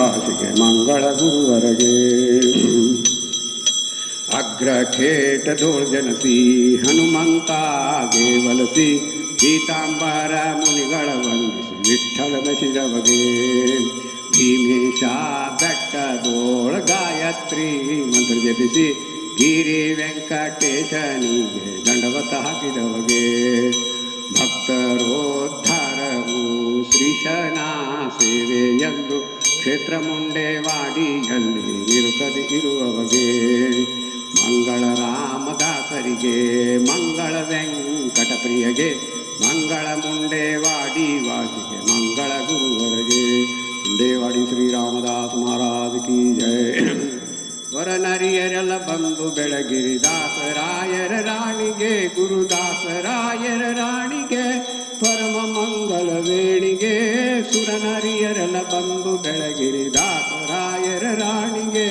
ವಾಸಿಗೆ ಮಂಗಳ ಗುರುವರಗೆ ಅಗ್ರಖೇಟ ದೋರ್ಜನಸಿ ಹನುಮಂತಾಗೆ ವಲಸಿ ಪೀತಾಂಬರ ಮುನಿಗಳ ವಂದಿಸಿ ವಿಠ್ಠಲನ ಶಿರವಗೆ ಭೀಮೇಶ ಬೆಟ್ಟದೋಳ ಗಾಯತ್ರಿ ಮಂತ್ರ ಜಪಿಸಿ ಗಿರಿ ವೆಂಕಟೇಶನಿಗೆ ದಂಡವತ ಹಾಕಿದವಗೆ ಭಕ್ತರೋದ್ಧಾರವು ಶ್ರೀಶನ ಸೇವೆಯೆಂದು ಕ್ಷೇತ್ರ ಮುಂಡೆವಾಡಿಯಲ್ಲಿ ಇರುತ್ತದೆ ಇರುವವಗೆ ಮಂಗಳ ರಾಮದಾಸರಿಗೆ ಮಂಗಳ ವೆಂಕಟಪ್ರಿಯಗೆ ಮಂಗಳ ಮುಂಡೆವಾಡಿ ವಾಸಿಗೆ ಮಂಗಳ ಗುರುವರಗೆ ಮುಂಡೆವಾಡಿ ಶ್ರೀರಾಮದಾಸ ಮಹಾರಾಜ ಕಿ ಜಯ. ವರನರಿಯರೆಲ್ಲ ಬಂದು ಬೆಳಗಿರಿ ದಾಸರಾಯರ ರಾಣಿಗೆ ಗುರುದಾಸರಾಯರ ರಾಣಿಗೆ ಪರಮ ಮಂಗಲ ವೇಣಿಗೆ ಸುರನರಿಯರೆಲ್ಲ ಬಂದು ಬೆಳಗಿರಿ ದಾಸರಾಯರ ರಾಣಿಗೆ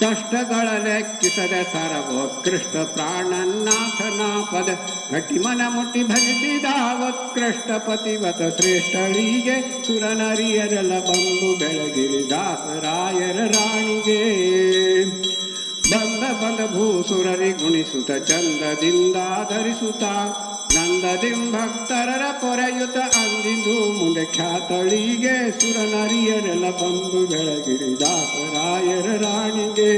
ಕಷ್ಟಗಳ ಲೆಕ್ಕಿಸದ ಸರ್ವೋತ್ಕೃಷ್ಟ ಪ್ರಾಣನಾಥನ ಪದ ಗಟ್ಟಿ ಮನ ಮುಟ್ಟಿ ಭಜಿಸಿದ ಉತ್ಕೃಷ್ಟ ಪತಿವತ ಶ್ರೇಷ್ಠಳಿಗೆ ಸುರನರಿಯರೆಲ್ಲ ಬಂದು ಬೆಳಗಿರಿ ದಾಸರಾಯರ ರಾಣಿಗೆ ಬಂದ ಭೂಸುರರಿ ಗುಣಿಸುತ್ತ ಚಂದದಿಂದ ಧರಿಸುತ್ತ ನಂದದಿಂಭಕ್ತರರ ಪೊರೆಯುತ ಅಂದಿಂದು ಮುಂದೆ ಖ್ಯಾತಳಿಗೆ ಸುರನರಿಯರೆಲ್ಲ ಬಂದು ಬೆಳಗಿರಿ ದಾಸರಾಯರ ರಾಣಿಗೆ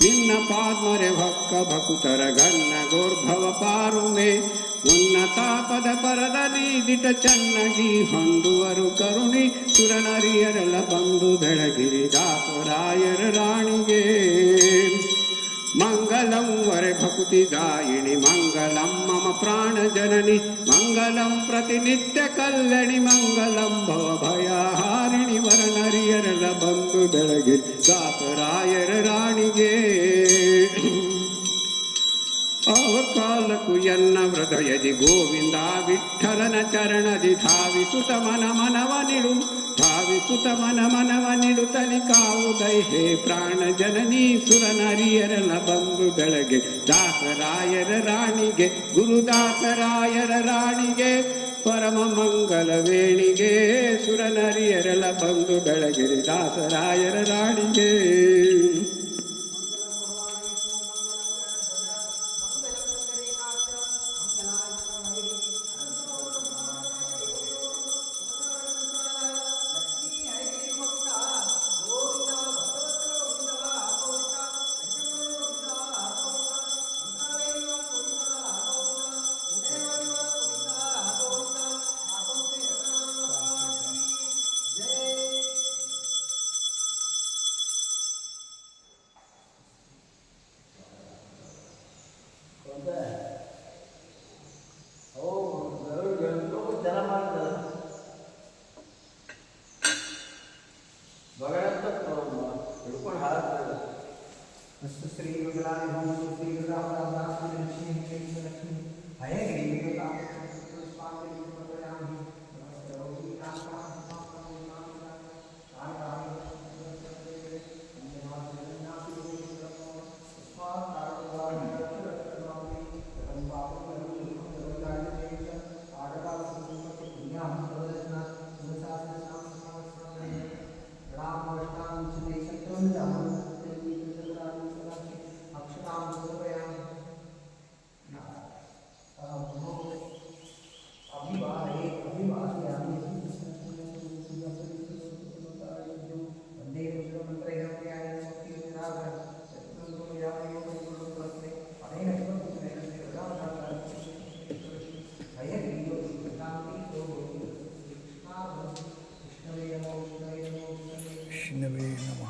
ನಿನ್ನ ಪಾದ್ಮರೆ ಭಕ್ಕ ಭಕುತರ ಗನ್ನ ಗೋರ್ಭವ ಪಾರುಮೆ ಉನ್ನತ ಪದ ಪರದಲ್ಲಿ ದಿಟ ಚೆನ್ನಾಗಿ ಹೊಂದುವರು ಕರುಣಿ ಸುರನರಿಯರೆಲ್ಲ ಬಂದು ಬೆಳಗಿರಿ ದಾಸರಾಯರ ರಾಣಿಗೆ ಮಂಗಲಂ ವರೆ ಭಕುತಿ ದಾಯಿಣಿ ಮಂಗಲಂ ಮಮ ಪ್ರಾಣ ಜನನಿ ಮಂಗಲಂ ಪ್ರತಿನಿತ್ಯ ಕಲ್ಯಾಣಿ ಮಂಗಲಂ ಭವ ಭಯಹಾರಿಣಿ ವರನರಿಯರೆಲ್ಲ ಬಂದು ಬೆಳಗಿರಿ ದಾಸರಾಯರ ರಾಣಿಗೆ ಅವಕಾಲಕ್ಕೂ ಎನ್ನ ಹೃದಯದಿ ಗೋವಿಂದ ವಿಠಲನ ಚರಣದಿ ಧಾವಿಸುತ ಮನವ ನಿಡು ಧಾವಿಸುತ ಮನವ ನಿಡುತ್ತಲಿ ಕಾವುದೈ ಹೇ ಪ್ರಾಣ ಜನನಿ ಸುರನರಿಯರೆಲ್ಲ ಬಂದು ಬೆಳಗ್ಗೆ ದಾಸರಾಯರ ರಾಣಿಗೆ ಗುರುದಾಸರಾಯರ ರಾಣಿಗೆ ಪರಮ ಮಂಗಲ ವೇಣಿಗೆ ಸುರನರಿಯರೆಲ್ಲ ಬಂದು ಬೆಳಗಿರಿ ದಾಸರಾಯರ ರಾಣಿಗೆ. ವಿಷ್ಣುವೇ ನಮಃ.